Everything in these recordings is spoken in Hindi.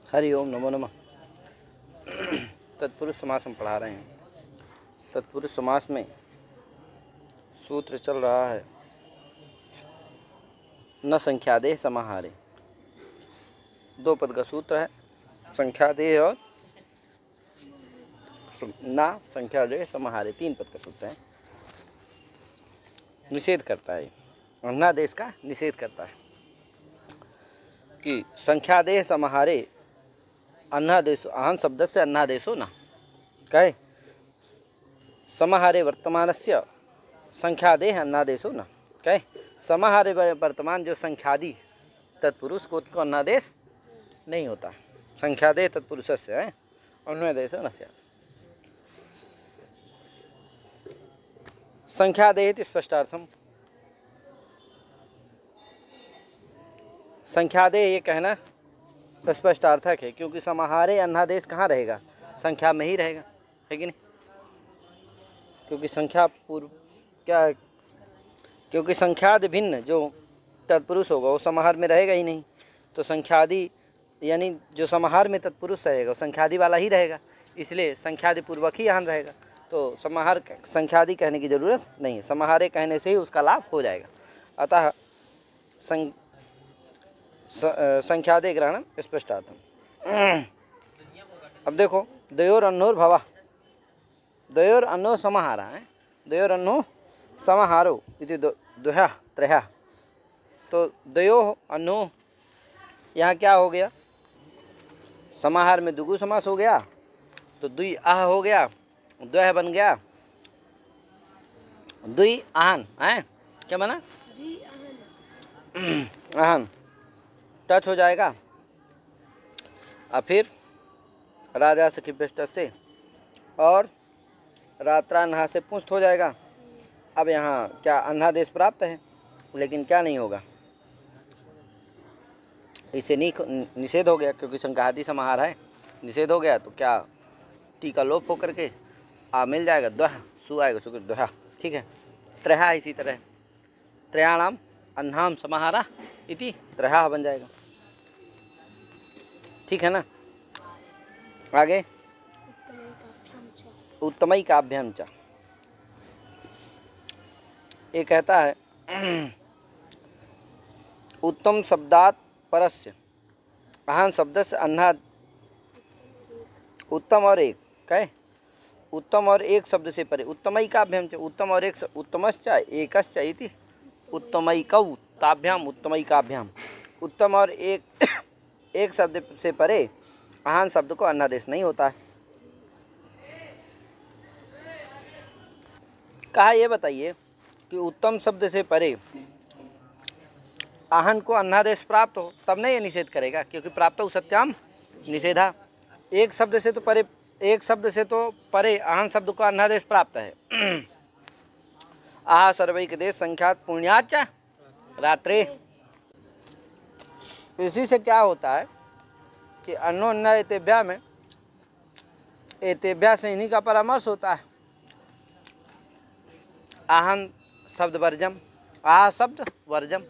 हरि ओम नमो नमः। तत्पुरुष समास हम पढ़ा रहे हैं। तत्पुरुष समास में सूत्र चल रहा है न संख्यादेह समाहारे। दो पद का सूत्र है, संख्यादेह और न संख्यादेह समाहारे, तीन पद का सूत्र है। निषेध करता है, अन्नादेश का निषेध करता है कि संख्यादेह समाहारे अन्नादेशो आहन शब्द से अन्नादेशो न कहे समाहारे वर्तमानस्य संख्यादेह अन्नादेशो न कहे। समाहारे वर्तमान जो संख्यादि तत्पुरुष को अन्नादेश नहीं होता। संख्यादेह तत्पुरुष से है अन्नादेशो न स्यात्। संख्यादेह इति स्पष्टार्थम। संख्यादेह ये कहना स्पष्टार्थक है, क्योंकि समाहारे अन्नादेश कहाँ रहेगा? संख्या में ही रहेगा, है कि नहीं? क्योंकि संख्या पूर्व क्या, क्योंकि संख्यादि भिन्न जो तत्पुरुष होगा वो समाहार में रहेगा ही नहीं। तो संख्यादि यानी जो समाहार में तत्पुरुष रहेगा वो संख्यादि वाला ही रहेगा, इसलिए संख्यादि पूर्वक ही यहाँ रहेगा। तो समाहार संख्यादि कहने की जरूरत नहीं है, समाहारे कहने से ही उसका लाभ हो जाएगा। अतः संख्यादे ग्रहणम स्पष्टार्थम। अब देखो, द्वयोर अन्नोर भवा, द्वयोर अन्नो समाहारा है, द्वयोर अन्नो समाहारो इति द्वया त्रया। तो द्वयो अन्नो यहाँ क्या हो गया? समाहार में दुगु समास हो गया, तो द्वि आह हो गया, द्वय बन गया द्वि आहन है। क्या बना? आहन टच हो जाएगा। और फिर राजा से खिभ्यष्ट से और रात्रा नहा से पुंस्त हो जाएगा। अब यहाँ क्या अन्नादेश प्राप्त है, लेकिन क्या नहीं होगा, इसे निषेध हो गया, क्योंकि संख्यादि समाहार है। निषेध हो गया तो क्या टी का लोप होकर के आ मिल जाएगा, द्वह सु आएगा, सुकर द्वहा। ठीक है। त्रहा इसी तरह त्रयाणाम अन्नाम समाहारा इति त्रहा बन जाएगा। ठीक है ना? आगे उत्तमई काभ्याम च, ये कहता है उत्तम शब्दात परस्य आहन शब्द से अन्ना, उत्तम और एक कहे, उत्तम और एक शब्द से परे उत्तमई काभ्याम च, उत्तम और एक, उत्तमश्च एकश्च इति उत्तमैकौ ताभ्याम उत्तमई काभ्याम। उत्तम और एक शब्द से परे आहन शब्द को अन्नादेश नहीं होता है। कहा ये बताइए कि उत्तम शब्द से परे आहन को अन्नादेश प्राप्त हो तब नहीं ये निषेध करेगा, क्योंकि प्राप्त हो सत्याम निषेधा। एक शब्द से तो परे, एक शब्द से तो परे आहन शब्द को अन्नादेश प्राप्त है। आह सर्वैक देश संख्यात पुण्याच रात्रे। इसी से क्या होता है कि अन्नो अन्ना एतेभ्या में एतेभ्या से इन्हीं का परामर्श होता है। आहन शब्द वर्जम, आह शब्द वर्जम,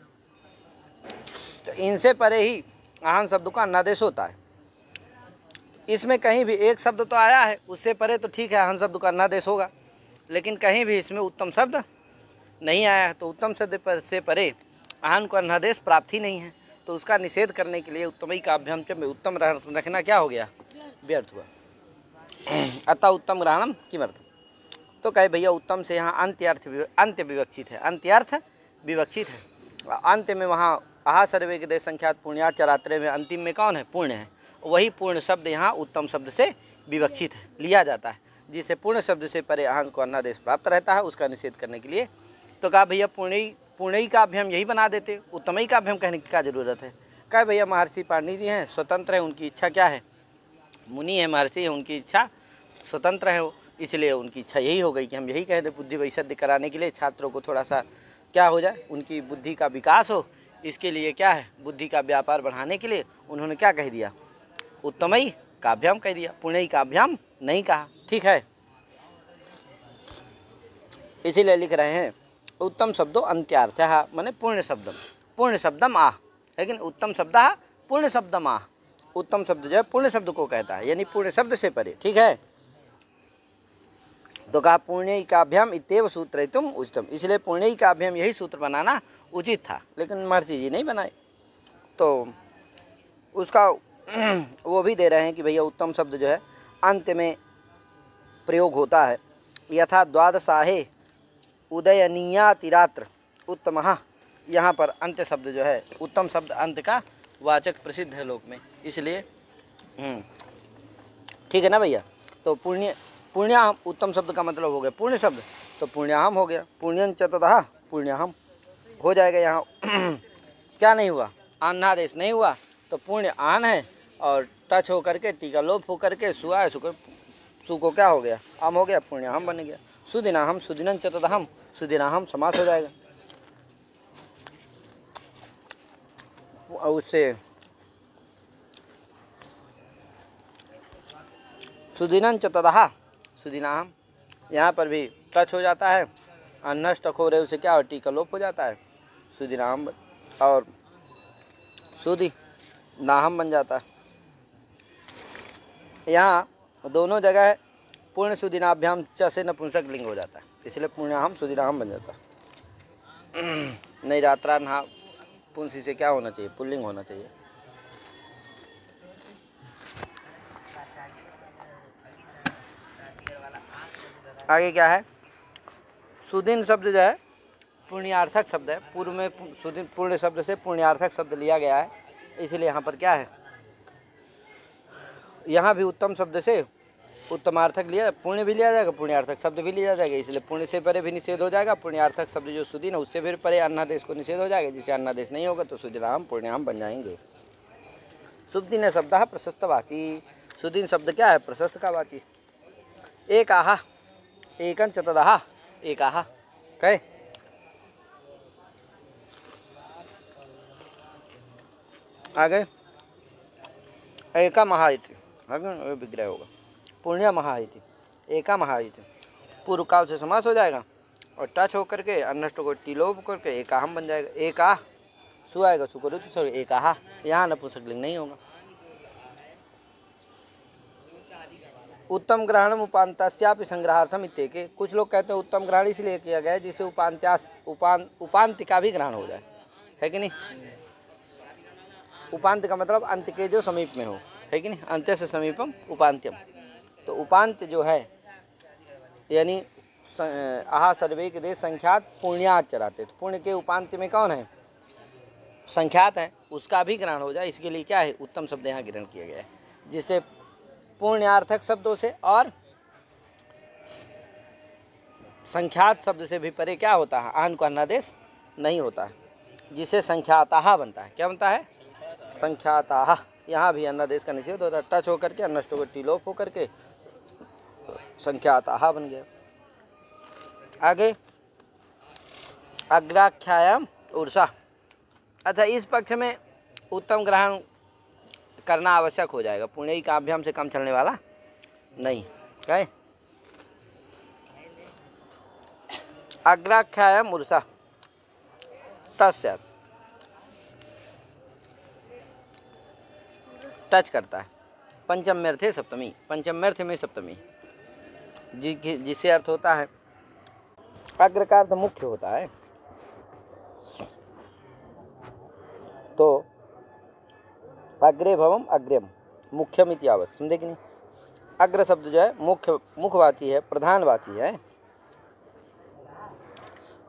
तो इनसे परे ही आहन शब्द का अन्नादेश होता है। इसमें कहीं भी एक शब्द तो आया है, उससे परे तो ठीक है आहन शब्द का अन्नादेश होगा, लेकिन कहीं भी इसमें उत्तम शब्द नहीं आया है, तो उत्तम शब्द से परे आहन को अन्नादेश प्राप्त ही नहीं है। तो उसका निषेध करने के लिए उत्तमई काभ्याम च में उत्तम रखना क्या हो गया? व्यर्थ हुआ। अतः उत्तम ग्रहणम किमर्थम? तो कहे भैया उत्तम से यहाँ अंत्य विवक्षित है, अंत्यर्थ विवक्षित है। अंत्य में वहाँ आहा सर्वे के देश संख्यात पुण्याच चरात्रे में अंतिम में कौन है? पूर्ण है। वही पूर्ण शब्द यहाँ उत्तम शब्द से विवक्षित है, लिया जाता है, जिसे पूर्ण शब्द से परे आहन को अन्नादेश प्राप्त रहता है, उसका निषेध करने के लिए। तो कहा भैया पुण्यई का अभ्यम यही बना देते, उत्तमई का अभ्यम कहने की क्या जरूरत है? कहे भैया महर्षि पाणिनि जी हैं, स्वतंत्र है, उनकी इच्छा क्या है? मुनि है, महर्षि है, उनकी इच्छा स्वतंत्र है वो, इसलिए उनकी इच्छा यही हो गई कि हम यही कह दें, बुद्धि वैशद्य कराने के लिए, छात्रों को थोड़ा सा क्या हो जाए, उनकी बुद्धि का विकास हो, इसके लिए क्या है, बुद्धि का व्यापार बढ़ाने के लिए उन्होंने क्या कह दिया? उत्तमई काभ्याम कह दिया, पुण्यई काभ्याम नहीं कहा। ठीक है, इसीलिए लिख रहे हैं उत्तम शब्दों अंत्यार्थ माने पूर्ण शब्दम, पूर्ण शब्दम आह, लेकिन उत्तम शब्द पूर्ण शब्दम आह, उत्तम शब्द जो है पुण्य शब्द को कहता है, यानी पुण्य शब्द से परे। ठीक है, तो कहा पुण्यैकाभ्याम इत्येव सूत्रयितुम उचितम, इसलिए पुण्यैकाभ्याम यही सूत्र बनाना उचित था, लेकिन महर्षि जी नहीं बनाए। तो उसका वो भी दे रहे हैं कि भैया उत्तम शब्द जो है अंत में प्रयोग होता है। यथा द्वादशाहे उदयनीयातिरात्र उत्तमः, यहाँ पर अंत्य शब्द जो है उत्तम शब्द अंत का वाचक प्रसिद्ध है लोक में, इसलिए ठीक है ना भैया। तो पुण्याहम उत्तम शब्द का मतलब हो गया पुण्य शब्द, तो पुण्याहम हो गया। पुण्यं च ततः पुण्याहम हो जाएगा। यहाँ क्या नहीं हुआ, अन्नादेश नहीं हुआ, तो पुण्य आन है और टच हो करके टीका लोप हो करके सुआ है, सु को क्या हो गया, आम हो गया, पुण्याहम बन गया। सुदिनाहम सुदिनं च ततः सुदिनाहम समास हो जाएगा। उससे सुदिनं च ततः सुदिनाहम, यहाँ पर भी टच हो जाता है, अन्नष्ट टखोर है, उसे क्या हो, टीका लोप हो जाता है, सुदिनाहम, और सुदि नाहम बन जाता है। यहाँ दोनों जगह पूर्ण सुदिनाभ्याम च से नपुंसक लिंग हो जाता है, इसलिए पुण्याहम सुदिनाहम बन जाता है। नहीं, रात्रा नहा पुंसी से क्या होना चाहिए, पुल्लिंग होना चाहिए। आगे क्या है, सुदिन शब्द जो है पुण्यार्थक शब्द है। पूर्व में सुदिन पुण्य शब्द से पुण्यार्थक शब्द लिया गया है, इसलिए यहाँ पर क्या है, यहाँ भी उत्तम शब्द से उत्तमार्थक लिया, पुण्य भी लिया जाएगा, पुण्यार्थक शब्द भी लिया जाएगा, इसलिए पुण्य से परे भी निषेध हो जाएगा। पुण्यार्थक शब्द जो सुदिन है उससे फिर परे अन्नादेश को निषेध हो जाएगा, जिसे अन्नादेश नहीं होगा तो सुदिनाम पुण्याम बन जाएंगे। सुदिन शब्द प्रशस्तवाची, सुदिन शब्द क्या है, प्रशस्त का वाची। एक आहा एकं च ततः एक आहा, कहे आगे एका महा इति, विग्रह होगा, पुण्य महा इति, एका महा इति, पूर्व काल से समास हो जाएगा और टच होकर के अन्नष्ट को टिलोप करके एकाहम बन जाएगा। एका सु आएगा, सुकरुत सॉरी एकाहा, यहाँ नपुंसक लिंग नहीं होगा। उत्तम ग्रहणम उपांत्यापि संग्रहार्थम इत्येके, कुछ लोग कहते हैं उत्तम ग्रहण इसलिए किया गया है जिससे उपांत्य का भी ग्रहण हो जाए, है कि नहीं। उपांत्य का मतलब अंत के जो समीप में हो, है कि नहीं, अंत्य से समीपम उपांत्यम। तो उपांत्य जो है यानी आहा सर्वे के देश संख्यात पुण्यात चराते, तो पुण्य के उपांत्य में कौन है, संख्यात है, उसका भी ग्रहण हो जाए, इसके लिए क्या है, उत्तम शब्द यहाँ ग्रहण किया गया है, जिससे पुण्यार्थक शब्दों से और संख्यात शब्द से भी परे क्या होता है, आन को अन्नादेश नहीं होता है, जिसे संख्याताहा बनता है। क्या बनता है, संख्याताहा। यहाँ भी अन्नादेश का निषेध होता है, टच होकर के अन्नष्ट को टिलोप होकर के संख्याताहा बन गया। आगे अग्राख्यायाम उर्सा, अच्छा इस पक्ष में उत्तम ग्रहण करना आवश्यक हो जाएगा, पुण्य का अभ्याम से कम चलने वाला नहीं। क्या अग्राख्यायाम उर्सा तस्यात्, टच करता है, पंचम्यर्थे सप्तमी, पंचम्यर्थ में सप्तमी, जिससे अर्थ होता है अग्र का अर्थ मुख्य होता है। तो अग्रे भवम अग्र्यम मुख्यम इत्यावत, समझे कि नहीं। अग्र शब्द जो है मुखवाची है, प्रधानवाची है,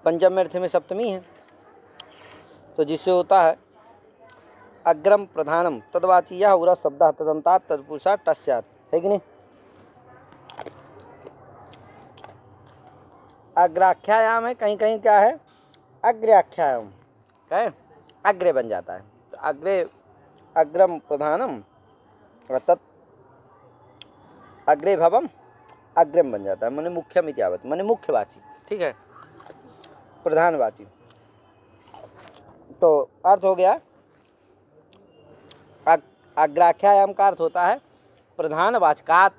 पंचम्यर्थ में सप्तमी है, तो जिससे होता है अग्रम प्रधानम तद्वाची यह उरा शब्द तदंतात तत्पुरुषा टस्यात्, है कि नहीं। अग्राख्यायाम है, कहीं कहीं क्या है अग्राख्यायाम, क्या है अग्रे बन जाता है, तो अग्रे अग्रम प्रधानम तत् अग्रे भवम अग्रम बन जाता है, माने मुख्यम इत्यावत, माने मुख्यवाची, ठीक है, प्रधानवाची। तो अर्थ हो गया अग्राख्यायाम का अर्थ होता है प्रधानवाचकात्,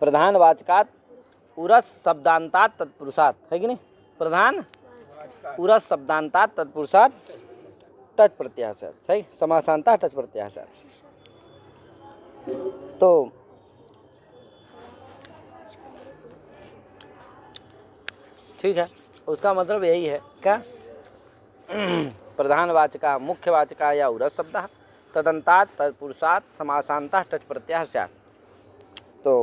प्रधानवाचकात् उरस शब्दांतात तत्पुरुषात्, है कि नहीं, प्रधान उरस शब्दांतात तत्पुरुषात् टच प्रत्यय से, सही, समासांता टच प्रत्यय से। तो ठीक है, उसका मतलब यही है क्या, प्रधानवाचका मुख्यवाचका या उरस शब्द तदंतात तत्पुरुषात् समासांता टच प्रत्यय स्यात्। तो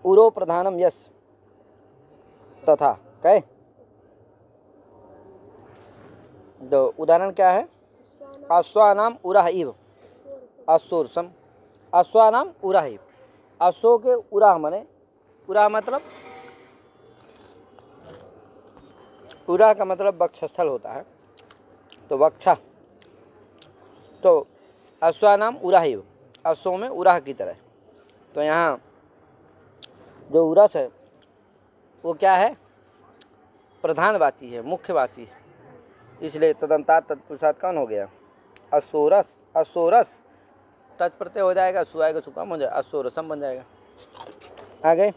उरो प्रधानम यस तथा कहे, तो उदाहरण क्या है, अश्वानाम उराह इव अश्वरसम, अश्वानाम उराह इव, अश्व के उराह मने, उराह मतलब, उराह का मतलब वक्षस्थल होता है, तो वक्षा, तो अश्वानाम उराह इव, अश्वों में उराह की तरह। तो यहाँ जो उरस है वो क्या है, प्रधानवाची है, मुख्यवाची है, इसलिए तदंतात तत्पुरुषात् कौन हो गया, अश्वरस, अश्वरस टच प्रत्यय हो जाएगा, सु आएगा सुकाम हो जाएगा, अश्वरसम बन जाएगा। आगे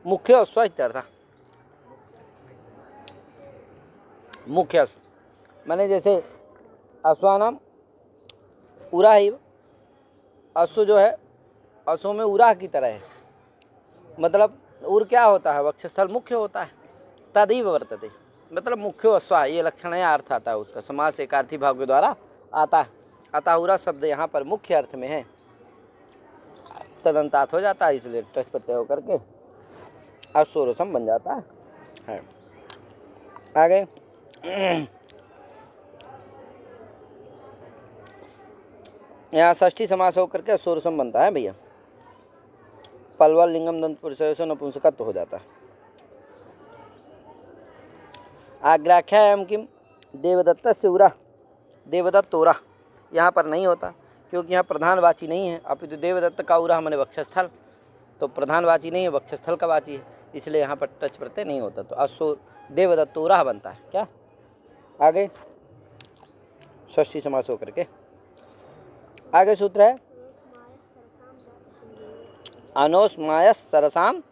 मुख्य अश्व इत्यर्थ, मुख्य अश्व माने जैसे अश्वानाम उराह इव, अश्व जो है अश्व में उराह की तरह है, मतलब उर क्या होता है, वक्षस्थल मुख्य होता है, तदैव वर्तते मतलब मुख्यो अश्वा, ये लक्षण या अर्थ आता है उसका, समास एकार्थी भाव के द्वारा आता है। अतः उरा शब्द यहाँ पर मुख्य अर्थ में है, तदंतात हो जाता है, इसलिए टच प्रत्यय होकर के अश्वरसम बन जाता है। आगे यहाँ षष्ठी समास होकर के अश्वरसम बनता है भैया, पलवल लिंगम दंत पुरुष से नपुंसकत्व हो जाता है। आग्राख्यायाम किम देवदत्त से उरा, देवदत्त उरा यहाँ पर नहीं होता क्योंकि यहाँ प्रधानवाची नहीं है, अपितु देवदत्त का उरा माने वक्षस्थल, तो प्रधानवाची नहीं है, वक्षस्थल का वाची है, इसलिए यहाँ पर टच प्रत्यय नहीं होता, तो अश्व देवदत्त उरा बनता है। क्या आगे षष्ठी समास होकर के आगे सूत्र है, अनोस्मायस सरसाम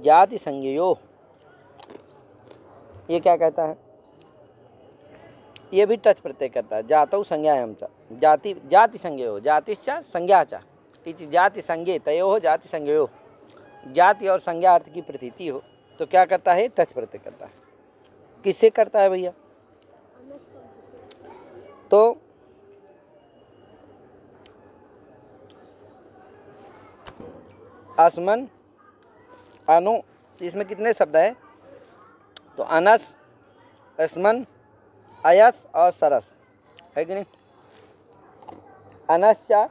जाति संज्ञयो, ये क्या कहता है, ये भी टच प्रत्यय करता है, जातौ संज्ञायाम च, जाति जाति संज्ञयो, जातिश्च संज्ञा च, इति जाति संज्ञे तयो जाति संज्ञयो, जाति और संज्ञा अर्थ की प्रतीति हो तो क्या करता है, टच प्रत्यय करता है। किससे करता है भैया, तो अस्मन अनु, इसमें कितने शब्द है, तो अनस, अस्मन, अयस और सरस है कि नहीं, अनश्चा,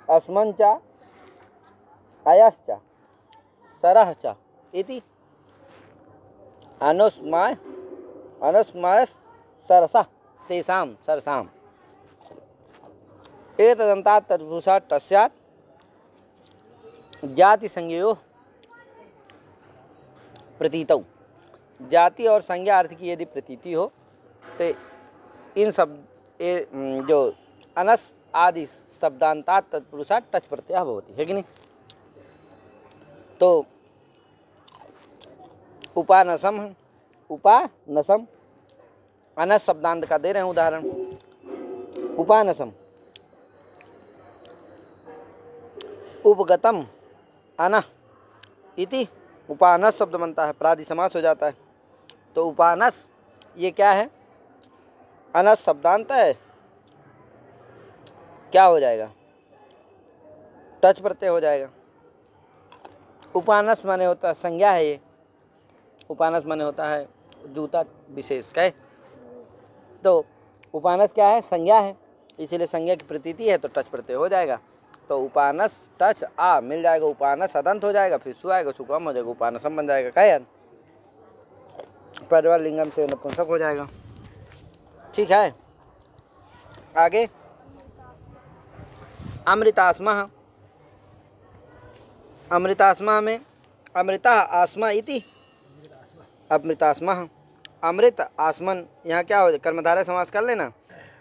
अस्मंचा, अयश्चा, सरहचा इति अनुस्माय, अनुस्मायस सरसा तेषां सरसाम, एतदन्तात् तत्पुरुषात् तस्यात् जाति संज्ञयो प्रतीतौ, जाति और संज्ञा अर्थ की यदि प्रतीति हो तो इन शब्द जो अनस आदि शब्दांतात् तत्पुरुषात् टच प्रत्यय भवति, है कि नहीं। तो उपानसम, उपानसम अनस शब्दांत का दे रहे हैं उदाहरण, उपानसम, उपगतम अन इति उपानस शब्द बनता है, प्रादि समास हो जाता है। तो उपानस ये क्या है, अनस शब्दांत है, क्या हो जाएगा, टच प्रत्यय हो जाएगा। उपानस माने होता है संज्ञा है, ये उपानस माने होता है जूता विशेष का है, तो उपानस क्या है, संज्ञा है, इसीलिए संज्ञा की प्रतीति है तो टच प्रत्यय हो जाएगा। तो उपानस टच आ मिल जाएगा, उपानस अदंत हो जाएगा, फिर सु आएगा, सुकम हो जाएगा, उपानसम बन जाएगा। क्या यार, परिवार लिंगम से नपुंसक हो जाएगा। ठीक है, आगे अमृतास्मा, अमृतास्मा में अमृता आस्मा इति अमृतास्मा, अमृत आसमन, यहाँ क्या हो जाए, कर्मधारय समास कर लेना,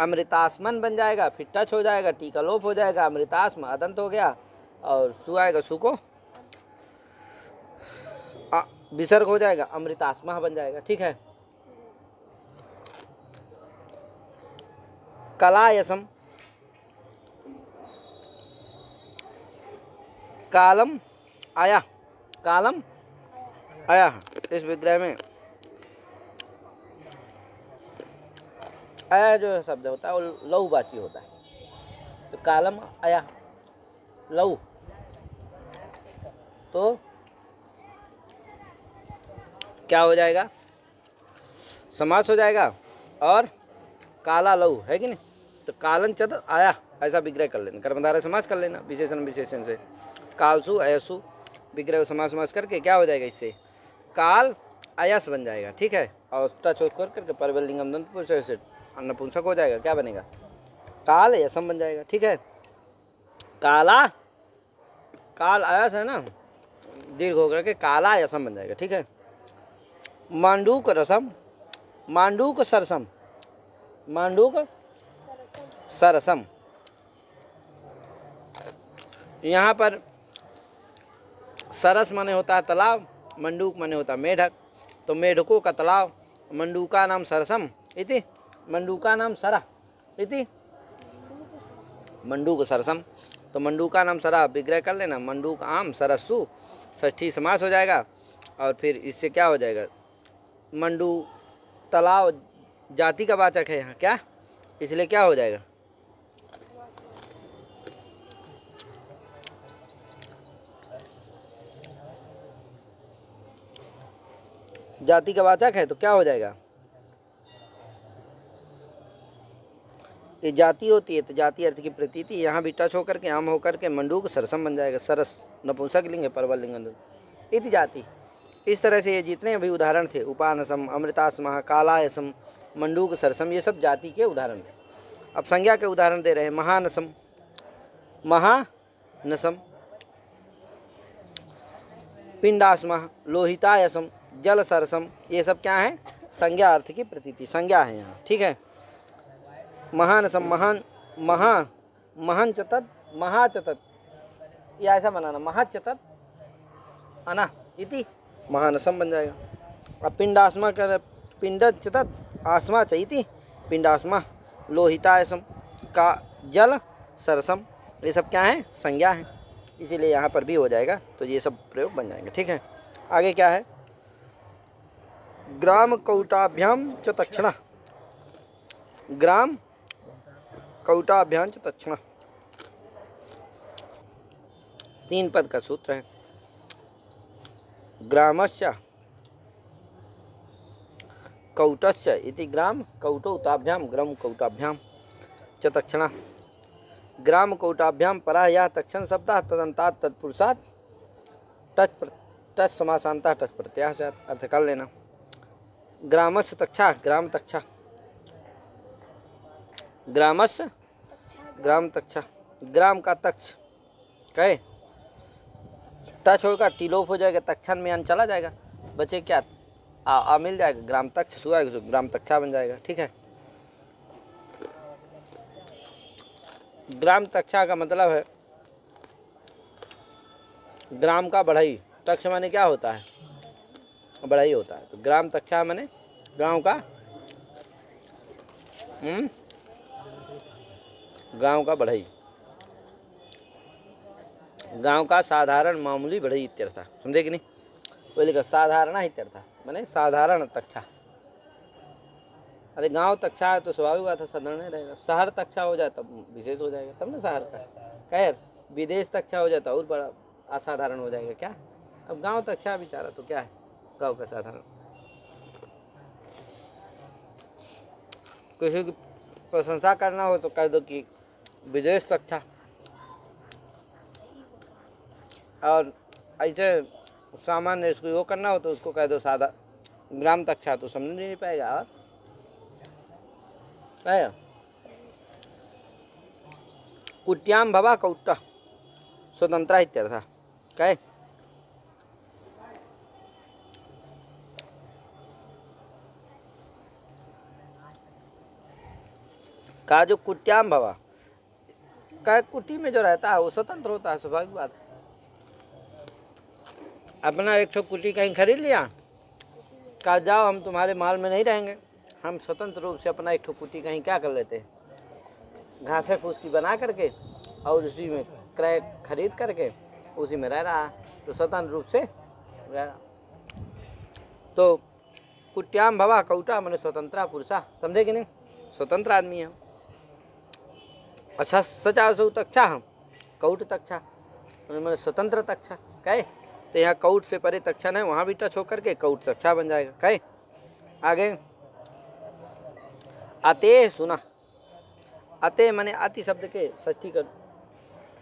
अमृतास्मन बन जाएगा, फिर टच हो जाएगा, टीका लोप हो जाएगा, अमृतास्म अदंत हो गया और सु आएगा, सु को विसर्ग हो जाएगा, अमृतास्मा बन जाएगा। ठीक है, कलायसम, कालम आया, कालम आया। इस विग्रह में आया जो शब्द होता है वो लघुवाची होता है। तो कालम आया लघु, तो क्या हो जाएगा, समास हो जाएगा। और काला लघु है कि नहीं, तो कालन चतुर आया ऐसा विग्रह कर लेना, कर्मधारय समास कर लेना विशेषण विशेषण से। कालसु अयसु विग्रह समास करके क्या हो जाएगा, इससे काल अयस बन जाएगा। ठीक है, और टच छोड़ करके परवल लिंगम दंत पुरुष से अन्नपुंसक हो जाएगा। क्या बनेगा, काल यशम बन जाएगा। ठीक है, काला काल अयस है ना, दीर्घ होकर के काला यशम बन जाएगा। ठीक है, मांडूक रसम, मांडूक सरसम, मांडूक सरसम। यहाँ पर सरस माने होता है तालाब, मंडूक माने होता है मेढक। तो मेढकों का तालाब, मंडूका नाम सरसम इति, मंडूका नाम सरा इति, मंडूक सरसम। तो मंडूका नाम सरा विग्रह कर लेना, मंडूक आम सरस्सु षष्ठी समास हो जाएगा। और फिर इससे क्या हो जाएगा, मंडू तालाब जाति का वाचक है यहाँ क्या, इसलिए क्या हो जाएगा, जाति का वाचक है तो क्या हो जाएगा, ये जाति होती है तो जाति अर्थ की प्रतीति, यहाँ भी टच होकर के आम होकर के मंडूक सरसम बन जाएगा। सरस नपुंसक लिंग है, परवल लिंग इति जाति। इस तरह से ये जितने भी उदाहरण थे, उपानसम, अमृतासम, कालायसम, मंडूक सरसम, ये सब जाति के उदाहरण थे। अब संज्ञा के उदाहरण दे रहे हैं। महानसम, महानसम, पिंडासम, लोहितायसम, जल सरसम, ये सब क्या है, संज्ञा अर्थ की प्रतीति, संज्ञा है यहाँ। ठीक है, महानसम, महान, महन चतत, महाचतत, ये ऐसा बनाना, महाचतत अना इति महानसम बन जाएगा। अब पिंडास्मा कर, पिंड चतत आसमा चैति, पिंडास्मा, लोहितायसम का जल सरसम, ये सब क्या है, संज्ञा है, इसीलिए यहाँ पर भी हो जाएगा। तो ये सब प्रयोग बन जाएंगे। ठीक है, आगे क्या है, ग्राम कौटाभ्याम च तक्षणा, ग्राम कौटाभ्याम च तक्षणा, 3 पद का सूत्र है। ग्रामस्य कौटस्य इति ग्राम कौटौताभ्याम, ग्राम कौटाभ्याम च तक्षणा। ग्राम कौटाभ्याम परा या तक्षण शब्दः तदंतात् तत्पुरुषात् टच समासांतः टच प्रत्यय से अर्थ कर लेना। ग्रामस्य तक्षा, ग्राम तक्षा, ग्रामस्य ग्राम तक्षा, ग्राम का तक्ष कहे टच होगा, टिलोप हो जाएगा, तक्षण में अन चला जाएगा, बचे क्या आ मिल जाएगा, ग्राम तक्ष सुआएगा, ग्राम तक्षा बन जाएगा। ठीक है, ग्राम तक्षा का मतलब है ग्राम का बढ़ई, तक्ष माने क्या होता है, बढ़ई होता है। तो ग्राम तक्षा माने गांव का गांव का बढ़ई, गांव का साधारण मामूली बढ़ई इत्यर्थ, समझे कि नहीं, बोले का साधारण इत्यर्थ माने साधारण तक्षा। अरे गांव तक्षा है तो स्वाभाविक बात है साधारण रहेगा, शहर तक्षा हो जाए तब विशेष हो जाएगा, तब ना शहर का। खैर विदेश तक्षा हो जाता और बड़ा असाधारण हो जाएगा क्या। अब गांव तक्षा बेचारा तो क्या है, गांव का साधारण। किसी की प्रशंसा करना हो तो कह दो कि विदेश तक्षा, और ऐसे सामान्य इसको वो करना हो तो उसको कह दो सादा ग्राम तक्षा, तो समझ नहीं पाएगा। और है कुट्याम भवा कौट्टा स्वतंत्र इत्यर्थ, कहे का जो कुट्याम भवा का कुटी में जो रहता है वो स्वतंत्र होता है, स्वाभाविक बात है। अपना एक ठो कुटी कहीं खरीद लिया, कहा जाओ हम तुम्हारे माल में नहीं रहेंगे, हम स्वतंत्र रूप से अपना एक ठो कुटी कहीं क्या कर लेते हैं, घासें फूस की बना करके और उसी में क्रय खरीद करके उसी में रह रहा है, तो स्वतंत्र रूप से रह रहा। तो कुट्याम भवा कौटा मैंने स्वतंत्र पुरुषा, समझे कि नहीं, स्वतंत्र आदमी है। अच्छा सचा सौ तक्षा कौट तक्षा मैंने स्वतंत्र तक्षा कहे, तो यहाँ कौट से परे तक्षा है, वहाँ भी टच होकर के कौट तक्षा बन जाएगा। कहे आगे अते सुना, अते माने अति शब्द के षष्ठी का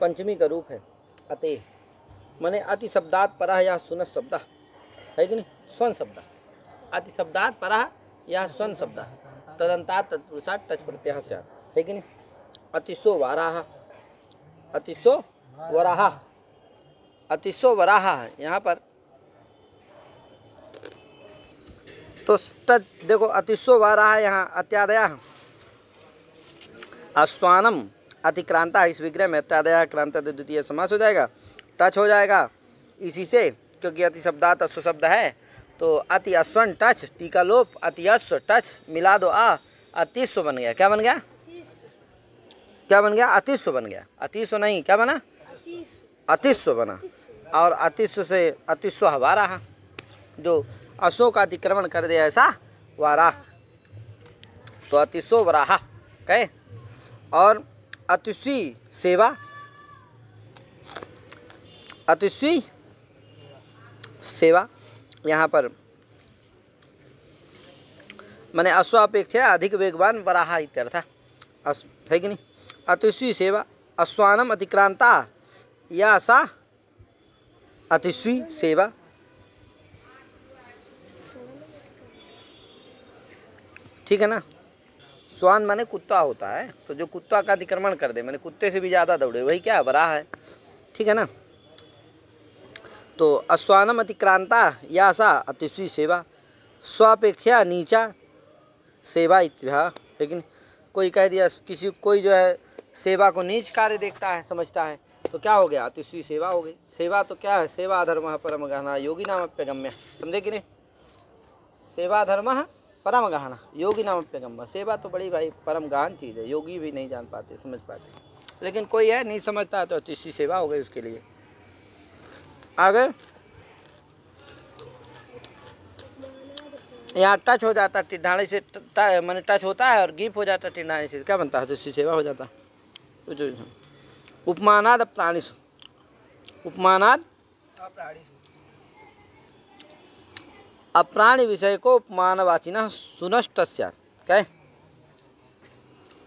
पंचमी का रूप है। अते माने अति शब्दात परा या सुन शब्द है कि नहीं, स्वन शब्द, अति शब्दात परा या स्वन शब्द, तदंतात तत्पुरुषात् टच प्रत्यय स्यात् है कि नहीं। अतिशो वाराह, अतिशो वराह, अतिशो वराह है यहाँ पर, तो टच देखो अतिशो वाराह यहाँ अत्यादया अश्वानम अतिक्रांता, इस विग्रह में अत्यादया क्रांता द्वितीय समास हो जाएगा, टच हो जाएगा इसी से, क्योंकि अति शब्दात अश्व शब्द है, तो अति अश्वन टच, टीका लोप, अति अश्व टच मिला दो अतिस्व बन गया। क्या बन गया, क्या बन गया, अतिस्व बन गया। अतिस्व नहीं, क्या बना, अतिस्व बना। और अतिस्व से अतिस्व वाराह, जो अश्वों का अतिक्रमण कर दे ऐसा वाराह, तो अतिस्व वराह कहे। और अतिस्वी सेवा, अतिस्वी सेवा यहाँ पर माने अश्वापेक्षा अधिक वेगवान वराह इत्यर्थ है कि नहीं। अतिस्वी सेवा अश्वानम अतिक्रांता या सा अतिस्वी सेवा, ठीक है ना। स्वान माने कुत्ता होता है, तो जो कुत्ता का अतिक्रमण कर दे, माने कुत्ते से भी ज़्यादा दौड़े, वही क्या वराह है, ठीक है ना। तो अश्वानम अतिक्रांता या सा अतिस्वी सेवा, स्वापेक्षा नीचा सेवा इत्या, लेकिन कोई कह दिया किसी, कोई जो है सेवा को नीच कार्य देखता है, समझता है, तो क्या हो गया, अतिस्वी सेवा हो गई। सेवा तो क्या है, सेवा धर्म परम गहना योगी नाम अप्यगम्य, समझे कि नहीं। सेवा धर्म परम गहना योगी नाम अप्यगम्य, सेवा तो बड़ी भाई परम गहन चीज़ है, योगी भी नहीं जान पाते, समझ पाते, लेकिन कोई है नहीं समझता, तो अतिस्वी सेवा हो गई उसके लिए। आगे यहाँ टच हो जाता टिड्ढाणे से, मैंने टच होता है और गीप हो जाता टिड्ढाणे से, क्या बनता है, तो इसकी सेवा हो जाता। उपमानाद प्राणिषु, उपमानाद अप्राणी विषय को उपमानवाचिना सुनष्ट स्यात्, क्या है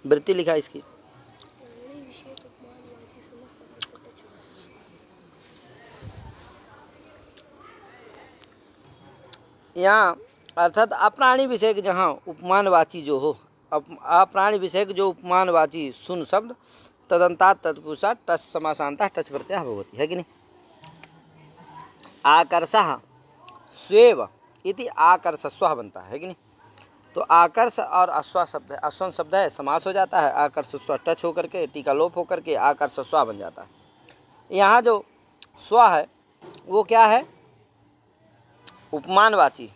वृत्ति लिखा इसकी। यहाँ अर्थात अप्राणी विषय के जहाँ उपमानवाची जो हो, अप्राणी विषय जो उपमानवाची सुन शब्द, तदंतात तत्पुरुषात् टच समासांता टच प्रत्यय भवति, है कि नहीं। आकर्षः स्वेव इति आकर्षस्व बनता है कि नहीं। तो आकर्ष और अश्व शब्द है, अश्वन शब्द है, समास हो जाता है, आकर्षस्व टच होकर के टीका लोप होकर के आकर्षस्व बन जाता है। यहाँ जो स्व है वो क्या है, उपमानवाची,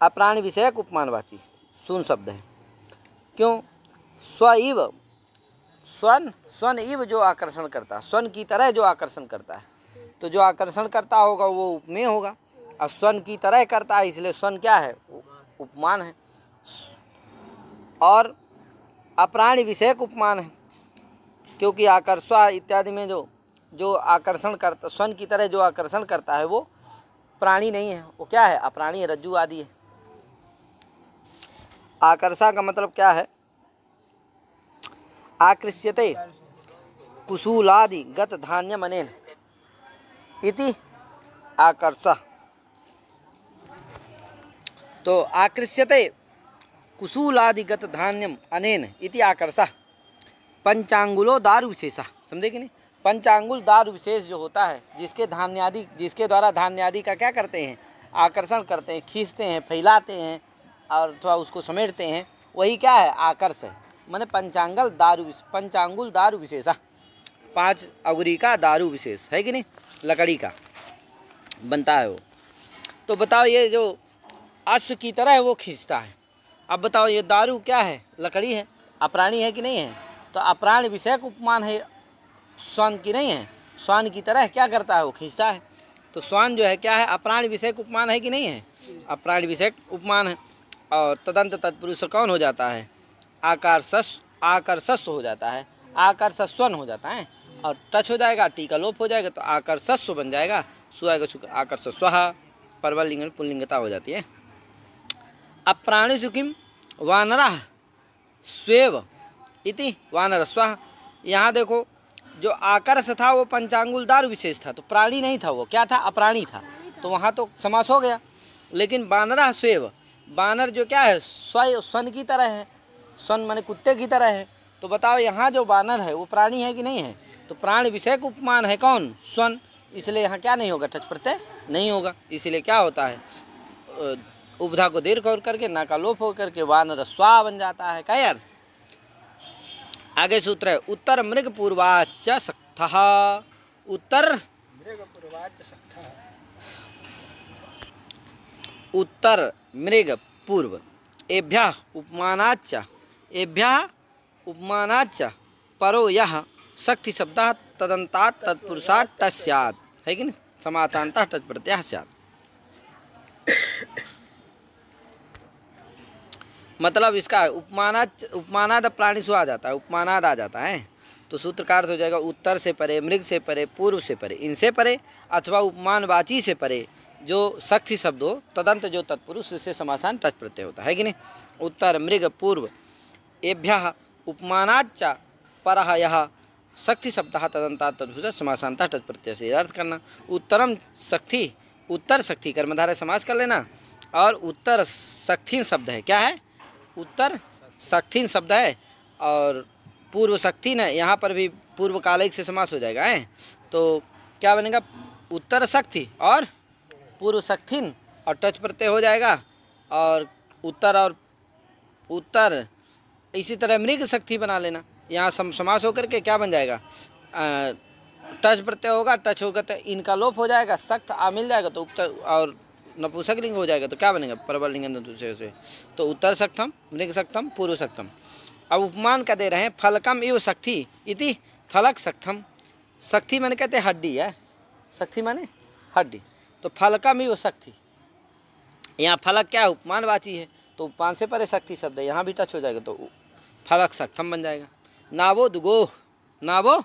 अप्राणी विषयक उपमानवाची सुन शब्द है। क्यों, स्वइव, स्वन, स्वन इव जो आकर्षण करता है, स्वन की तरह जो आकर्षण करता है, तो जो आकर्षण करता होगा वो उपमेय होगा, और स्वन की तरह करता है, इसलिए स्वन क्या है, उपमान है। और अप्राणी विषयक उपमान है, क्योंकि आकर्षा इत्यादि में जो आकर्षण करता, स्वन की तरह जो आकर्षण करता है वो प्राणी नहीं है, वो क्या है, अप्राणी है, रज्जु आदि है। आकर्षा का मतलब क्या है, आकृष्यते कुसूलादि गत धान्यम अनेन इति आकर्षा। तो आकृष्यते कुसूलादि गत धान्यम अनेन इति आकर्षा, पंचांगुलो दारु विशेषा, समझे कि नहीं। पंचांगुल दारु विशेष जो होता है, जिसके धान्यादि, जिसके द्वारा धान्यादि का क्या करते हैं, आकर्षण करते हैं, खींचते हैं, फैलाते हैं और अथवा उसको समेटते हैं, वही क्या है, आकर्ष है। माने पंचांगुल दारु विशेषा, 5 अगुरी का दारू विशेष है कि नहीं, लकड़ी का बनता है वो। तो बताओ ये जो अश्व की तरह है वो खींचता है, अब बताओ ये दारू क्या है, लकड़ी है, अप्राणी है कि नहीं है, तो अप्राण विषयक उपमान है, श्वान की नहीं है। श्वान की तरह क्या करता है, वो खींचता है। तो श्वान जो है क्या है, अप्राण विषयक उपमान है कि नहीं है, अप्राण विषयक उपमान है। और तदंत तत्पुरुष कौन हो जाता है, आकर्षस्व हो जाता है, आकर्षस्वन हो जाता है। और टच हो जाएगा, टी का लोप हो जाएगा तो आकर्षस्व बन जाएगा, सु आएगा सु, आकर्षस्व, परवल लिंग पुल्लिंगता हो जाती है। अप्राणिषु किम वानरः स्वेव इति वानरस्वः। यहाँ देखो जो आकर्ष था वो पंचांगुलदार विशेष था, तो प्राणी नहीं था, वो क्या था, अप्राणी था, तो वहाँ तो समास हो गया। लेकिन बानरः स्वेव, बानर जो क्या है, स्वन की तरह है, स्वन माने कुत्ते की तरह है। तो बताओ यहाँ जो बानर है वो प्राणी है कि नहीं है, तो प्राण विषयक उपमान है कौन, स्वन, इसलिए यहाँ क्या नहीं होगा, टच प्रत्यय नहीं होगा। इसलिए क्या होता है, उपधा को दीर्घ और करके ना का लोप हो करके वानर स्वा बन जाता है। क्या यार, आगे सूत्र है उत्तर मृग पूर्वाच सक्थः, उत्तर मृग पूर्वाच सक्थः, उत्तर मृग पूर्व एभ्यः उपमानाच्च, एभ्यः उपमानाच्च परो यः शक्ति शब्दः तदन्तात् तत्पुरुषात् टस् स्यात्, है कि नहीं, समासान्तः टच प्रत्ययः स्यात्। मतलब इसका उपमानाद प्राणिषु आ जाता है, उपमानाद आ जाता है, तो सूत्र का अर्थ हो जाएगा उत्तर से परे, मृग से परे, पूर्व से परे, इनसे परे, अथवा उपमानवाची से परे जो शक्ति शब्द हो, तदंत जो तत्पुरुष, इससे समासान टच प्रत्यय होता है कि नहीं। उत्तर मृग पूर्व एभ्यः उपमानाच्च परः यः शक्ति शब्दः तदंतात् तत्पुरुषः समासान्तः टच प्रत्यय से अर्थ करना। उत्तरम शक्ति, उत्तर शक्ति कर्मधारय समास कर लेना, और उत्तर शक्तिन शब्द है, क्या है, उत्तर शक्तिन शब्द है, और पूर्व शक्तिन है, यहाँ पर भी पूर्व कालिक से समास हो जाएगा है, तो क्या बनेगा, उत्तर शक्ति और पूर्व शक्तिन और टच प्रत्यय हो जाएगा, और उत्तर इसी तरह मृग शक्ति बना लेना, यहाँ समास होकर के क्या बन जाएगा, टच प्रत्यय होगा, टच होगा तो इनका लोप हो जाएगा, सख्त आ मिल जाएगा तो उत्तर और नपुंसक लिंग हो जाएगा, तो क्या बनेगा, प्रबल लिंग दूसरे से, तो उत्तर सक्थम, मृग सक्थम, पूर्व सक्थम। अब उपमान का दे रहे हैं, फलकम इव शक्ति इति फलक सक्थम, शक्ति माने कहते हैं हड्डी है, शक्ति माने हड्डी, तो फलकम इव शक्ति, यहाँ फलक क्या है, उपमानवाची है, तो उपमान से परे शक्ति शब्द है, यहाँ भी टच हो जाएगा तो फलक सक्थम बन जाएगा। नावो दुगो, नावो,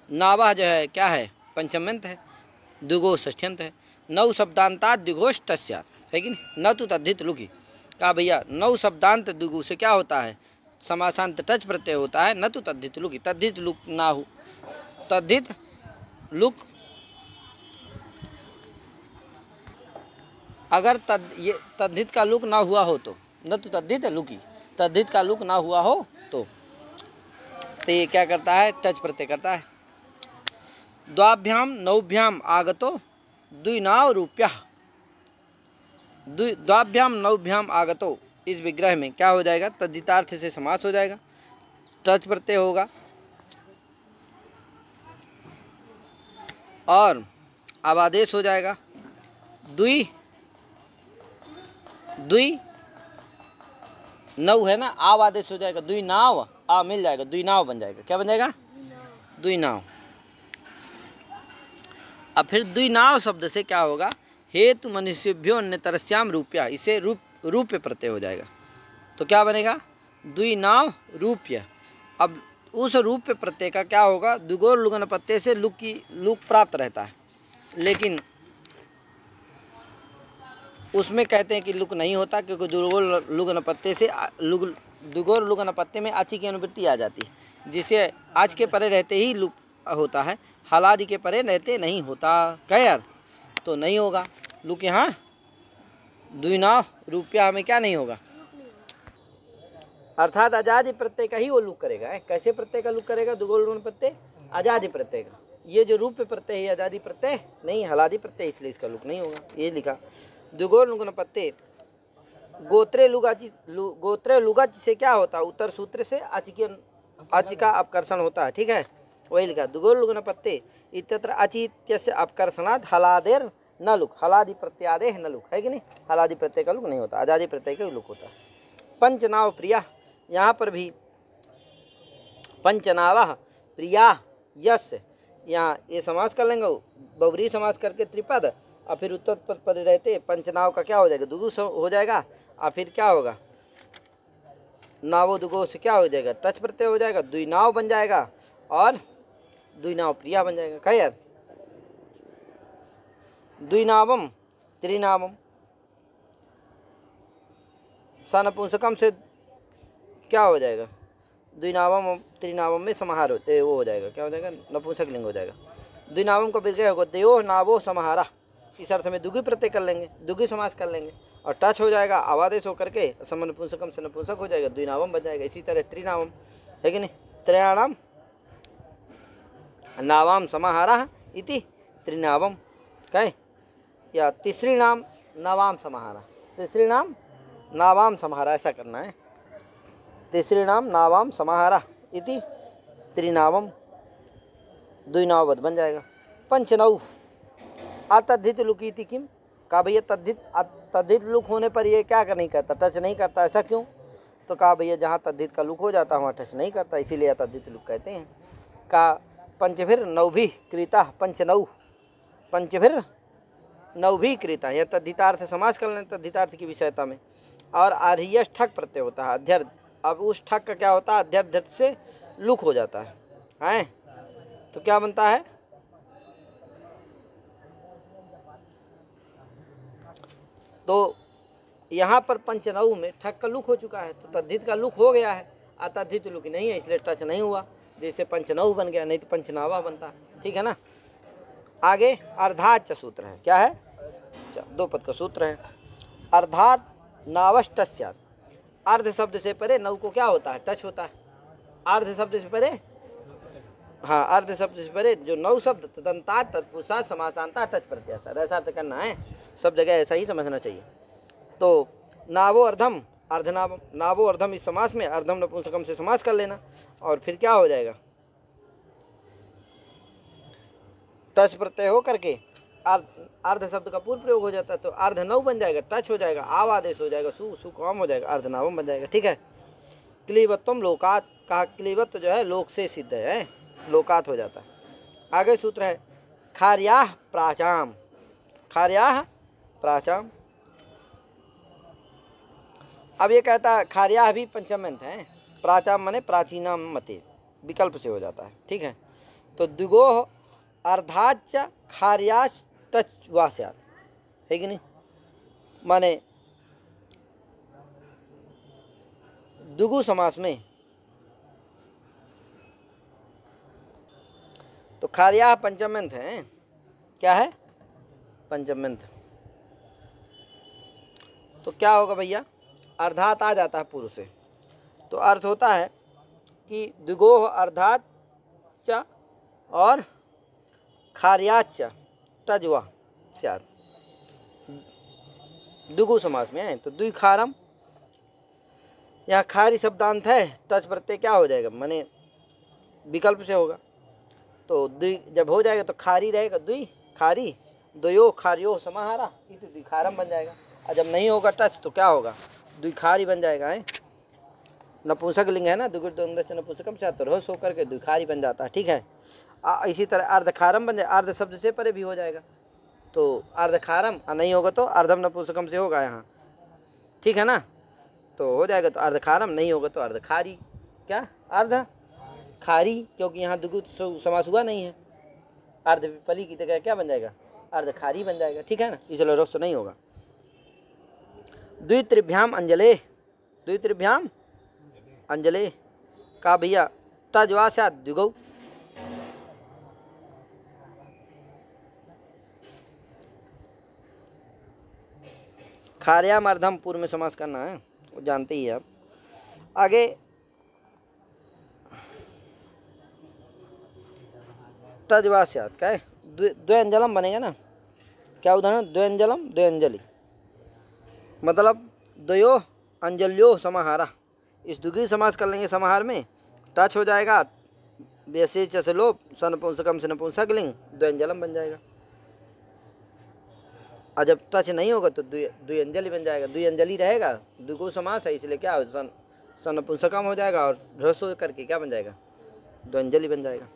नावा जो है क्या है, पंचम्यंत है, दुगो षष्ठ्यंत है, नौ शब्दांतात द्विगोष्ठ स्यात्, है कि नहीं, न तो तद्धित लुकी, कहा भैया नौ शब्दांत द्विगु से क्या होता है, समासांत टच प्रत्यय होता है, न तो तद्धित लुकी, तद्धित लुक ना हो, तद्धित लुक, अगर तद्धित का लुक ना हुआ हो तो, न तो तद्धित लुकी, तद्धित का लुक ना हुआ हो तो ये क्या करता है, टच प्रत्यय करता है। द्वाभ्याम नौभ्याम आगतो द्विनाव रूप्यः, द्वाभ्याम नौभ्याम आगतो, इस विग्रह में क्या हो जाएगा, तद्धितार्थ से समास हो जाएगा, टच प्रत्यय होगा, और अब आदेश हो जाएगा, द्वि नौ है ना, आव आदेश हो जाएगा, द्वि नाव, आ मिल जाएगा, द्वि नाव बन जाएगा, क्या बन जाएगा, द्वि नाव। अब फिर द्विनाव शब्द से क्या होगा, हेतु मनुष्यभ्यो अन्यतरस्याम रूप्या, इसे रूप्य प्रत्यय हो जाएगा, तो क्या बनेगा, द्विनाव रूप्य। अब उस रूप्य प्रत्यय का क्या होगा, द्विगोर लुगन प्रत्यय से लुक प्राप्त रहता है, लेकिन उसमें कहते हैं कि लुक नहीं होता, क्योंकि द्विगोर लुगन प्रत्यय से द्विगोर लुगन प्रत्यय में आची की अनुवृत्ति आ जाती है, जिसे आज के परे रहते ही लुक होता है, हलादि के परे रहते नहीं होता, क्या यार, तो नहीं होगा लुक, यहाँ द्विनाव रूप्या में क्या नहीं होगा, अर्थात आजादी प्रत्यय का ही वो लुक करेगा। कैसे प्रत्यय का लुक करेगा, द्विगोर लुगन प्रत्यय, आजादी प्रत्यय का, ये जो रूप्य प्रत्यय है आजादी प्रत्यय नहीं, हलादि प्रत्यय, इसलिए इसका लुक नहीं होगा, ये लिखा। द्विगोर लुगन प्रत्यय गोत्रे लुगच से क्या होता है, उत्तर सूत्र से अचि का अपकर्षण होता है, ठीक है, वही लिखा, द्विगोर लुगन प्रत्यय इत्यत्र अचित्यस्य अपकर्षणात् हलादेर न लुक, हलादि प्रत्यादेह न लुक, है कि नहीं, हलादि प्रत्यय का लुक नहीं होता, आजादी प्रत्यय का लुक होता है। पंचनाव प्रिया, यहाँ पर भी पंचनावः प्रिया यस्य, यहाँ ये समास कर लेंगे, बहुव्रीहि समास करके त्रिपद, और फिर उत्तरपद पद रहते पंचनाव का क्या हो जाएगा, दुगु हो जाएगा, और फिर क्या होगा, नावो दुगो से क्या हो जाएगा, टच प्रत्यय हो जाएगा, द्विनाव बन जाएगा, और द्विनाव प्रिया बन जाएगा। कह यार, द्विनावम त्रिनावम, सनपुंसकम से क्या हो जाएगा, द्विनावम और त्रिनावम में समाहार वो हो जाएगा, क्या हो जाएगा, नपुंसक लिंग हो जाएगा। द्विनावम को फिर क्या होगा, द्वयो नावो समाहारा, इस अर्थ में दुगु प्रत्यय कर लेंगे, दुगु समास कर लेंगे, और टच हो जाएगा, आवादेश होकर के समनपुंसकम से नपुंसक हो जाएगा, द्विनावम बन जाएगा। इसी तरह त्रिनावम है कि नहीं, त्रयाणाम नावाम समाहारा इति त्रिनावम, कहे या तीसरी नाम नवाम समाहारा, तीसरी नाम नावाम समाहारा, ऐसा करना है, तीसरी नाम नावाम समाहारा इति त्रिनावम, द्विनाववद बन जाएगा। पंचनौ अतद्धित लुक इति किम, कहा भैया तद्धित लुक होने पर ये क्या नहीं करता, टच नहीं करता, ऐसा क्यों, तो कहा भैया जहाँ तद्धित का लुक हो जाता है वहाँ टच नहीं करता, इसीलिए अतद्धित लुक कहते हैं। का पंचभिर नौभि कृता, पंचनौ पंचभिर नौभि कृता, यह तद्धितार्थ समास कर लें तद्धितार्थ की विषयता में, और आर्यस ठक प्रत्यय होता है, अध्यर्थ, अब उस ठक का क्या होता है, अध्यर्थ से लुक हो जाता है, तो क्या बनता है, तो यहाँ पर पंचनऊ में ठक का लुक हो चुका है, तो तद्धित का लुक हो गया है, अतद्धित लुक नहीं है, इसलिए टच नहीं हुआ, जैसे पंचनऊ बन गया, नहीं तो पंचनावा बनता, ठीक है ना। आगे अर्धाच सूत्र है, क्या है, दो पद का सूत्र है, अर्धात नावष्ट स्यात्, अर्ध शब्द से परे नौ को क्या होता है, टच होता है, अर्ध शब्द से परे, हाँ अर्ध शब्द से परे जो नौ शब्द तदंता तत्पुरुषा समासांता टच प्रत्याशा, ऐसा अर्थ करना है, सब जगह ऐसा ही समझना चाहिए। तो नावो अर्धम अर्धनावम, नावो अर्धम इस समास में अर्धम नपुंसकम से समास कर लेना, और फिर क्या हो जाएगा, टच प्रत्यय हो करके अर्ध शब्द का पूर्व प्रयोग हो जाता है, तो अर्ध नौ बन जाएगा, टच हो जाएगा, आव आदेश हो जाएगा, सु कॉम हो जाएगा, अर्धनावम बन जाएगा, ठीक है। क्लीवत्वम लोकात, कहा क्लीवत्व जो है लोक से सिद्ध है, लोकात हो जाता है। आगे सूत्र है खार्याह प्राचाम, खार्याह प्राचाम, अब ये कहता है खार्याह भी पंचम्यंत है, प्राचाम माने प्राचीनाम मते, विकल्प से हो जाता है, ठीक है। तो द्विगोह अर्धाच खार्याच टच वा स्यात्, है कि नहीं, माने द्विगु समास में तो खार्याह पंचम्यंत है, क्या है, पंचम्यंत, तो क्या होगा भैया, अर्धात आ जाता है पूर्व से, तो अर्थ होता है कि द्विगोह अर्धात च और खार्याच टजवा स्यात्, द्विगु समास में है, तो द्विखारम, यहाँ खारी शब्दांत है, टच प्रत्यय क्या हो जाएगा, माने विकल्प से होगा, तो द्वि जब हो जाएगा तो खारी रहेगा, द्वि खारी, द्वयो खारियो समाहारा, ये तो द्विखारम बन जाएगा, और जब नहीं होगा टच तो क्या होगा, द्विखारी बन जाएगा, है नपुंसक लिंग है ना, दुगुर्दोंद से नपुंसकम से तो रोस होकर के द्विखारी बन जाता है, ठीक है। इसी तरह अर्धखारम बन जाए, अर्ध शब्द से परे भी हो जाएगा, तो अर्धखारम, नहीं होगा तो अर्धम नपुंसकम से होगा यहाँ, ठीक है ना, तो हो जाएगा, तो अर्धखारम, नहीं होगा तो अर्धखारी, क्या अर्ध खारी, क्योंकि यहाँ दुगु समास हुआ नहीं है, अर्ध विपली की जगह क्या बन जाएगा, अर्धखारी बन जाएगा, ठीक है ना, इसलिए रोस तो नहीं होगा। द्वित्रिभ्याम अंजले, द्वित्रिभ्याम अंजले, का भैया टजवा स्यात् द्विगौ, खार्याम अर्धम पूर्व में समास करना है, वो जानते ही है आप। आगे टजवा स्यात्, क्या है, द्व्यंजलम बनेगा ना, क्या उदाहरण, द्व्यंजलम द्व्यंजलि, मतलब द्वयो अंजल्यो समाहारा, इस द्विगु समास कर लेंगे समाहार में, टच हो जाएगा, वैसे च लोप, सनपुंसकम से नपुंसक लिंग, द्व्यंजलम बन जाएगा, और जब टच नहीं होगा तो द्विअंजलि बन जाएगा, द्विअंजलि रहेगा, द्विगु समास है इसलिए क्या हो, सनपुंसकम हो जाएगा, और ह्रस्व करके क्या बन जाएगा, द्वंजलि बन जाएगा।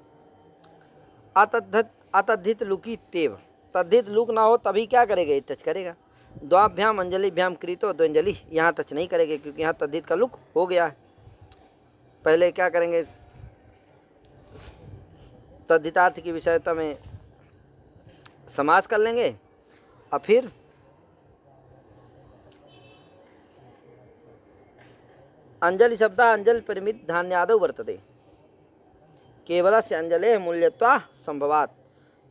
अतद्धित लुकी तेव, तद्धित लुक ना हो तभी क्या करेगा, ये टच करेगा। द्वाभ्याम अंजलिभ्याम कृतो द्वंजलि, यहाँ टच नहीं करेंगे क्योंकि यहाँ तद्धित का लुक हो गया है। पहले क्या करेंगे, तद्धितार्थ की विषयता में समास कर लेंगे और फिर अंजलि शब्द अंजलि परिमित धान्यादौ वर्तते, केवलस्य अंजले मूल्यत्वा संभवात,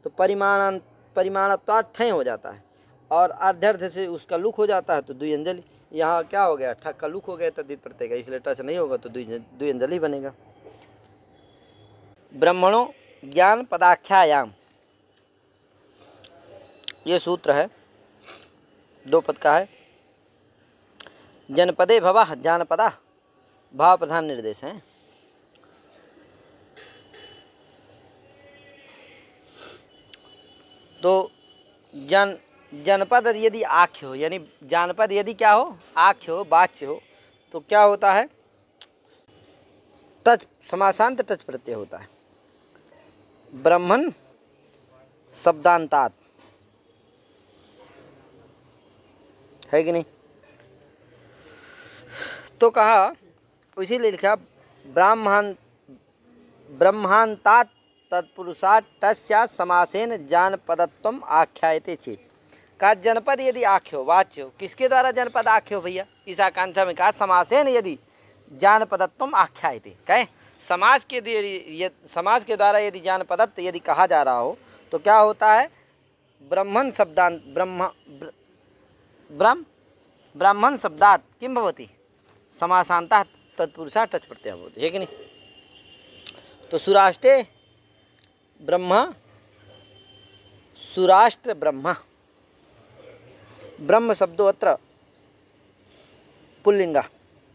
तो परिमाणत्वा ठय हो जाता है और अर्धर्ध से उसका लुक हो जाता है, तो द्विअंजलि। यहाँ क्या हो गया, ठक का लुक हो गया तद्धित प्रत्यय का, इसलिए टच नहीं होगा तो द्विअंजलि बनेगा। ब्रह्मणो ज्ञान पदाख्यायाम, ये सूत्र है, 2 पद का है। जनपदे भवः जानपदा, भाव प्रधान निर्देश है। तो जनपद यदि आख्य हो, यानी जानपद यदि क्या हो, आख्य हो, वाच्य हो, तो क्या होता है, टच समासांत टच प्रत्यय होता है। ब्रह्मन शब्दांतात, है कि नहीं। तो कहा, इसीलिए लिखा ब्रह्मांतात तत्पुरुषात् तस्या समासेन जानपदत्वम आख्यायते चेत। कहा जनपद यदि आख्य हो, वाच्य हो, किसके द्वारा जनपद आख्य हो भैया, इस आकांक्षा में कहा समासेन यदि जानपदत्वम आख्यायते, कहे समाज के द्वारा यदि जानपदत्व यदि कहा जा रहा हो तो क्या होता है, ब्रह्मन शब्दांत ब्राह्मण शब्दात किम भवति, समासांतः तत्पुरुषा टच प्रत्यय भवति, है कि नहीं। तो सुराष्ट्रे ब्रह्म, सुराष्ट्र ब्रह्म, ब्रह्म शब्दो अत्र पुल्लिंगा,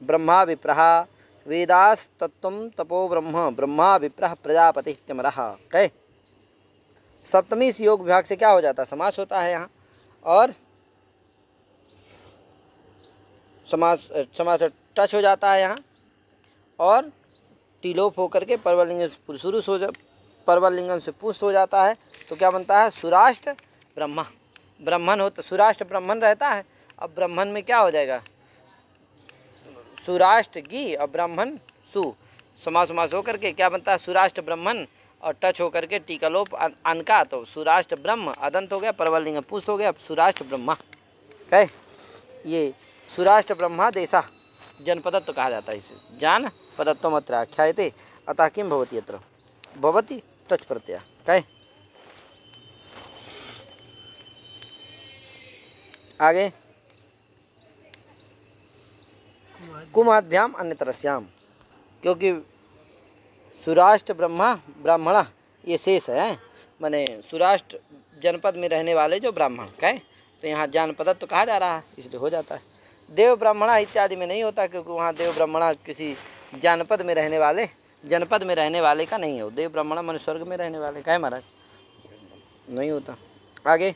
ब्रह्मा विप्रः वेदास्तत्वं तपो ब्रह्म, ब्रह्मा विप्रः प्रजापति इत्यमरः, कहे सप्तमी से योग विभाग से क्या हो जाता है, समास होता है यहाँ, और समास टच हो जाता है यहाँ, और टीलोप होकर के परवलिंगन से पुरुष हो, परवलिंगन से पुष्ट हो जाता है, तो क्या बनता है, सुराष्ट्र ब्रह्मा। ब्रह्मन हो तो सुराष्ट्र ब्रह्मन रहता है, अब ब्रह्मन में क्या हो जाएगा, सुराष्ट्र गी और ब्राह्मण सु, समास होकर के क्या बनता है, सुराष्ट्र ब्रह्मन, और टच होकर के टीकालोप अन का, तो सुराष्ट्र ब्रह्म अदंत हो गया, परवलिंग पुष्ट हो गया, सुराष्ट्र ब्रह्मा, कहे ये सुराष्ट्र ब्रह्मा देशा जनपदत्व कहा जाता है, इसे जान पदत्वम अत्र आख्यायते, अतः किम भवति अत्र भवति टच प्रत्यय, कहे आगे कुमाद्भ्याम अन्यतरस्याम, क्योंकि सुराष्ट्र ब्रह्मा ब्राह्मणा ये शेष है, माने सुराष्ट्र जनपद में रहने वाले जो ब्राह्मण, कहे तो यहाँ जानपदत्व तो कहा जा रहा है, इसलिए हो जाता है। देव ब्राह्मणा इत्यादि में नहीं होता, क्योंकि वहाँ देव ब्राह्मणा किसी जनपद में रहने वाले का नहीं हो, देव ब्राह्मणा मन स्वर्ग में रहने वाले का है महाराज, नहीं होता। आगे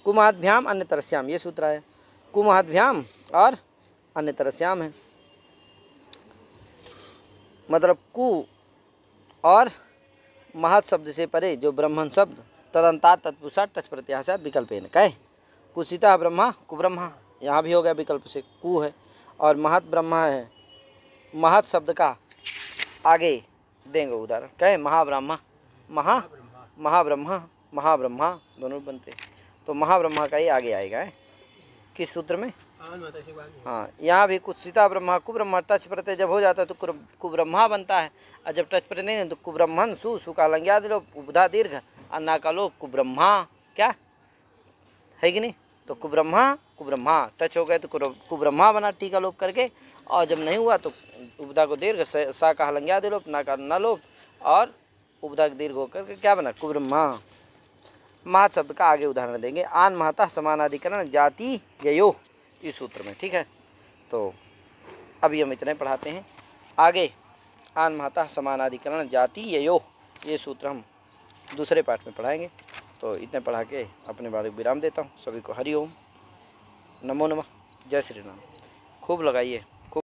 कुमाद्भ्याम अन्यतरस्याम, ये सूत्र है, कुमाद्भ्याम और अन्यतरस्याम है, मतलब कु और महत् शब्द से परे जो ब्रह्मण शब्द तदंतात तत्पुरुषा टच प्रत्याशात विकल्पेन, कहे कुसिता ब्रह्मा कुब्रह्मा, यहाँ भी हो गया विकल्प से, कु है और महत् ब्रह्मा है, महत् शब्द का आगे देंगे उदाहरण, कहे महाब्रह्मा, महाब्रह्मा दोनों बनते, तो महाब्रह्मा का ही आगे आएगा है, किस सूत्र में, हाँ यहाँ भी कुत्सिता ब्रह्मा कुब्रह्मा, टच प्रत्यय जब हो जाता है तो कुब्रह्मा बनता है, और जब टच प्रत्यय नहीं तो कुब्रह्मन सु का लंग्या लोप उपधा दीर्घ अन्ना का लोप कुब्रह्मा, क्या है कि नहीं, तो कुब्रह्मा टच हो गए तो कुब्रह्मा बना टीका लोप करके, और जब नहीं हुआ तो उपधा को दीर्घ सा का लंग्या लोप ना का न लोप और उपधा दीर्घ होकर के क्या बना कुब्रह्मा। महत् शब्द का आगे उदाहरण देंगे, आन महता समानाधिकरण जाति ययो, इस सूत्र में, ठीक है। तो अभी हम इतने पढ़ाते हैं, आगे आन महता समानाधिकरण जाति ययो, ये सूत्र हम दूसरे पाठ में पढ़ाएंगे। तो इतने पढ़ा के अपने बारे में विराम देता हूँ। सभी को हरि ओम, नमो नमः, जय श्री राम। खूब लगाइए।